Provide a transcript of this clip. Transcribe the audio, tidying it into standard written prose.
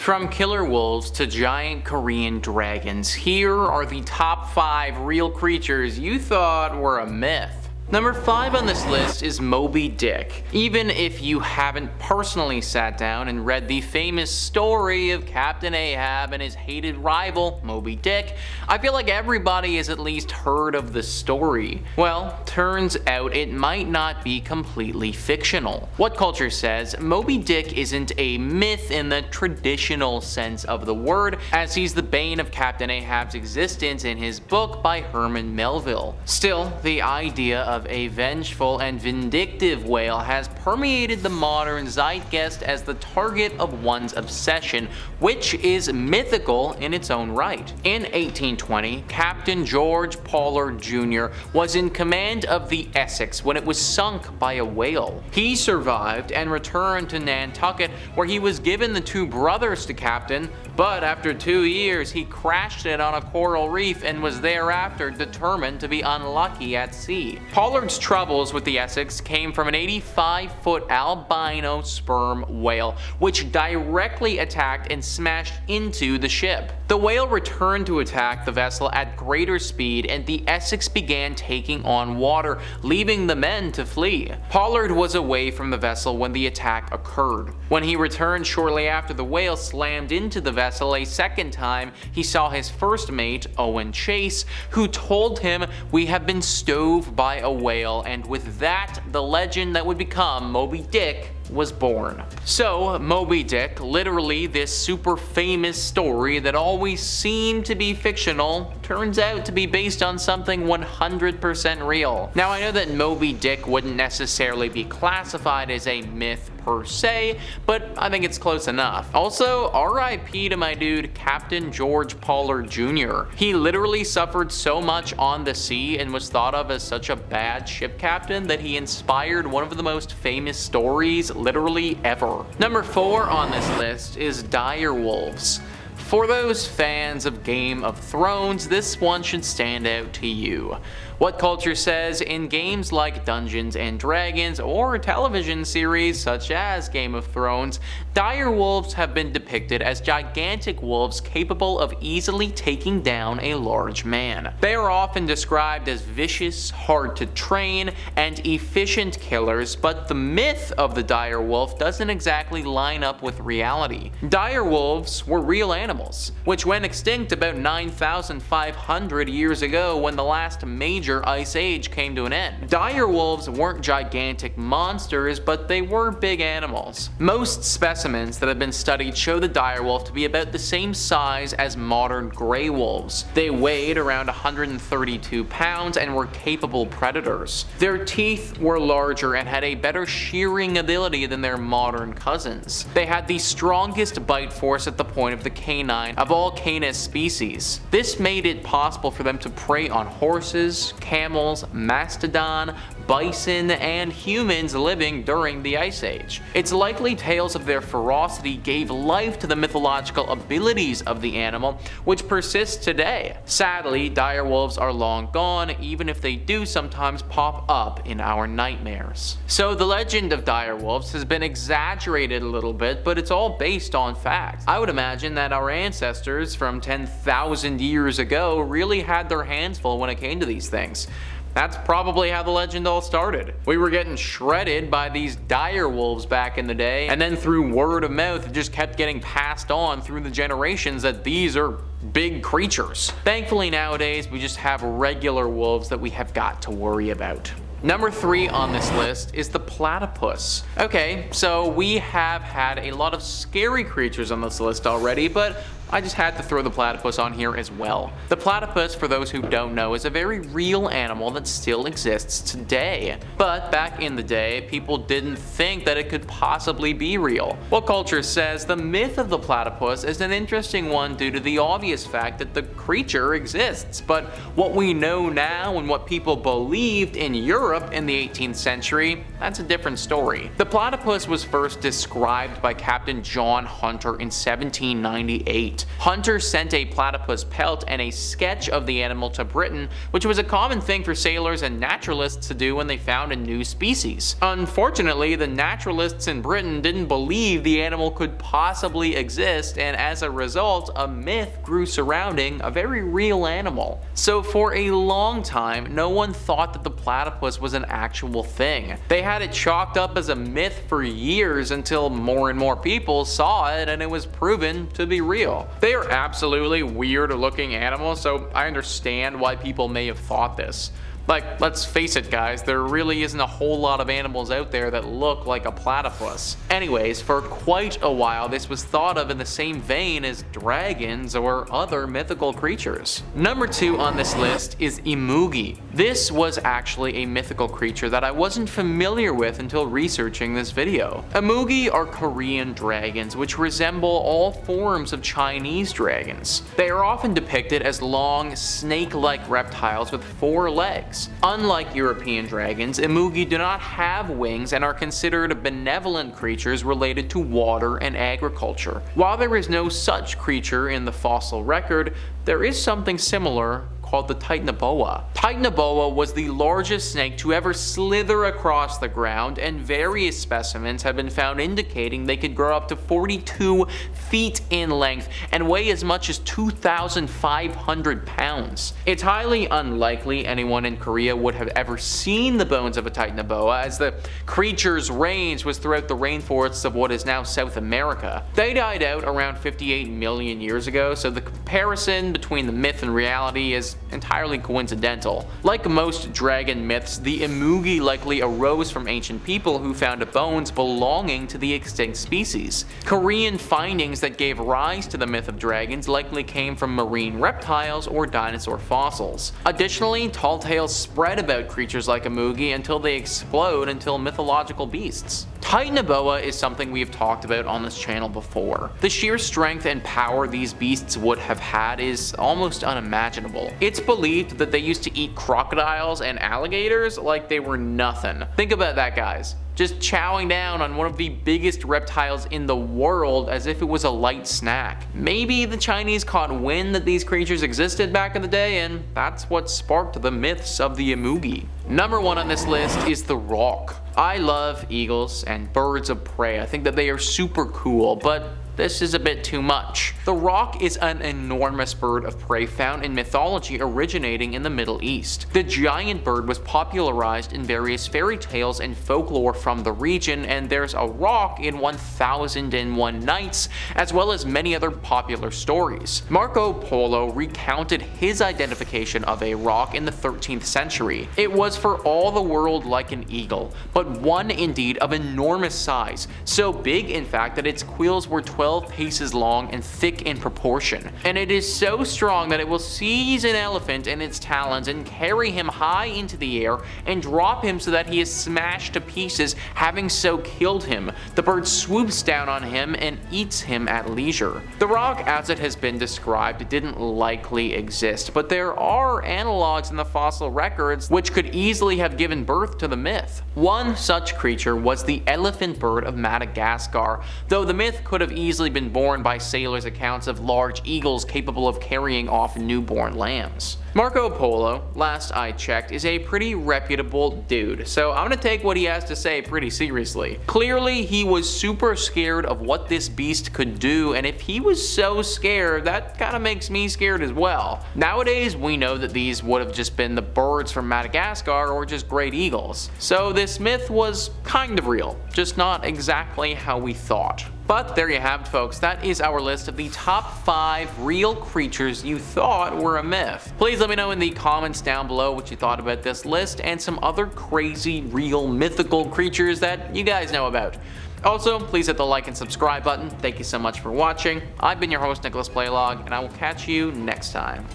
From killer wolves to giant Korean dragons, here are the top 5 real creatures you thought were a myth. Number 5 on this list is Moby Dick. Even if you haven't personally sat down and read the famous story of Captain Ahab and his hated rival, Moby Dick, I feel like everybody has at least heard of the story. Well, turns out it might not be completely fictional. What culture says, Moby Dick isn't a myth in the traditional sense of the word, as he's the bane of Captain Ahab's existence in his book by Herman Melville. Still, the idea of a vengeful and vindictive whale has permeated the modern zeitgeist as the target of one's obsession, which is mythical in its own right. In 1820, Captain George Pollard Jr. was in command of the Essex when it was sunk by a whale. He survived and returned to Nantucket, where he was given the 2 brothers to captain, but after 2 years he crashed it on a coral reef and was thereafter determined to be unlucky at sea. Pollard's troubles with the Essex came from an 85-foot albino sperm whale, which directly attacked and smashed into the ship. The whale returned to attack the vessel at greater speed, and the Essex began taking on water, leaving the men to flee. Pollard was away from the vessel when the attack occurred. When he returned shortly after the whale slammed into the vessel a second time, he saw his first mate, Owen Chase, who told him, "We have been stove by a whale," and with that, the legend that would become Moby Dick was born. So, Moby Dick, literally this super famous story that always seemed to be fictional, turns out to be based on something 100% real. Now, I know that Moby Dick wouldn't necessarily be classified as a myth per se, but I think it's close enough. Also, RIP to my dude Captain George Pollard Jr. He literally suffered so much on the sea and was thought of as such a bad ship captain that he inspired one of the most famous stories literally ever. Number 4 on this list is dire wolves. For those fans of Game of Thrones, this one should stand out to you. What culture says, in games like Dungeons and Dragons or television series such as Game of Thrones, dire wolves have been depicted as gigantic wolves capable of easily taking down a large man. They are often described as vicious, hard to train, and efficient killers, but the myth of the dire wolf doesn't exactly line up with reality. Dire wolves were real animals, which went extinct about 9,500 years ago when the last major ice age came to an end. Dire wolves weren't gigantic monsters, but they were big animals. Most specimens that have been studied show the dire wolf to be about the same size as modern gray wolves. They weighed around 132 pounds and were capable predators. Their teeth were larger and had a better shearing ability than their modern cousins. They had the strongest bite force at the point of the canine of all Canis species. This made it possible for them to prey on horses, camels, mastodon, bison, and humans living during the Ice Age. It's likely tales of their ferocity gave life to the mythological abilities of the animal, which persists today. Sadly, dire wolves are long gone, even if they do sometimes pop up in our nightmares. So the legend of dire wolves has been exaggerated a little bit, but it's all based on fact. I would imagine that our ancestors from 10,000 years ago really had their hands full when it came to these things. That's probably how the legend all started. We were getting shredded by these dire wolves back in the day, and then through word of mouth it just kept getting passed on through the generations that these are big creatures. Thankfully nowadays we just have regular wolves that we have got to worry about. Number 3 on this list is the platypus. Okay, so we have had a lot of scary creatures on this list already, but I just had to throw the platypus on here as well. The platypus, for those who don't know, is a very real animal that still exists today. But back in the day, people didn't think that it could possibly be real. What culture says, the myth of the platypus is an interesting one due to the obvious fact that the creature exists. But what we know now and what people believed in Europe in the 18th century, that's a different story. The platypus was first described by Captain John Hunter in 1798. extinct. Hunter sent a platypus pelt and a sketch of the animal to Britain, which was a common thing for sailors and naturalists to do when they found a new species. Unfortunately, the naturalists in Britain didn't believe the animal could possibly exist, and as a result, a myth grew surrounding a very real animal. So for a long time, no one thought that the platypus was an actual thing. They had it chalked up as a myth for years until more and more people saw it and it was proven to be real. They are absolutely weird looking animals, so I understand why people may have thought this. Like, let's face it guys, there really isn't a whole lot of animals out there that look like a platypus. Anyways, for quite a while this was thought of in the same vein as dragons or other mythical creatures. Number 2 on this list is Imugi. This was actually a mythical creature that I wasn't familiar with until researching this video. Imugi are Korean dragons which resemble all forms of Chinese dragons. They are often depicted as long, snake-like reptiles with 4 legs. Unlike European dragons, Imugi do not have wings and are considered benevolent creatures related to water and agriculture. While there is no such creature in the fossil record, there is something similar called the Titanoboa. Titanoboa was the largest snake to ever slither across the ground, and various specimens have been found indicating they could grow up to 42 feet in length and weigh as much as 2,500 pounds. It's highly unlikely anyone in Korea would have ever seen the bones of a Titanoboa, as the creature's range was throughout the rainforests of what is now South America. They died out around 58 million years ago, so the comparison between the myth and reality is entirely coincidental. Like most dragon myths, the Imugi likely arose from ancient people who found bones belonging to the extinct species. Korean findings that gave rise to the myth of dragons likely came from marine reptiles or dinosaur fossils. Additionally, tall tales spread about creatures like Imugi until they explode into mythological beasts. Titanoboa is something we have talked about on this channel before. The sheer strength and power these beasts would have had is almost unimaginable. It's believed that they used to eat crocodiles and alligators like they were nothing. Think about that guys. Just chowing down on one of the biggest reptiles in the world as if it was a light snack. Maybe the Chinese caught wind that these creatures existed back in the day, and that's what sparked the myths of the Imugi. Number 1 on this list is the Roc. I love eagles and birds of prey. I think that they are super cool, but this is a bit too much. The Roc is an enormous bird of prey found in mythology originating in the Middle East. The giant bird was popularized in various fairy tales and folklore from the region, and there's a Roc in 1001 Nights, as well as many other popular stories. Marco Polo recounted his identification of a Roc in the 13th century. It was for all the world like an eagle, but one indeed of enormous size, so big in fact that its quills were 12 paces long and thick in proportion, and it is so strong that it will seize an elephant in its talons and carry him high into the air and drop him so that he is smashed to pieces, having so killed him. The bird swoops down on him and eats him at leisure. The Roc, as it has been described, didn't likely exist, but there are analogs in the fossil records which could easily have given birth to the myth. One such creature was the elephant bird of Madagascar, though the myth could have easily been born by sailors' accounts of large eagles capable of carrying off newborn lambs. Marco Polo, last I checked, is a pretty reputable dude, so I'm gonna take what he has to say pretty seriously. Clearly, he was super scared of what this beast could do, and if he was so scared, that kinda makes me scared as well. Nowadays, we know that these would have just been the birds from Madagascar or just great eagles. So this myth was kind of real, just not exactly how we thought. But there you have it folks, that is our list of the top 5 real creatures you thought were a myth. Please let me know in the comments down below what you thought about this list and some other crazy, real, mythical creatures that you guys know about. Also, please hit the like and subscribe button. Thank you so much for watching. I've been your host, Nicholas Playlog, and I will catch you next time.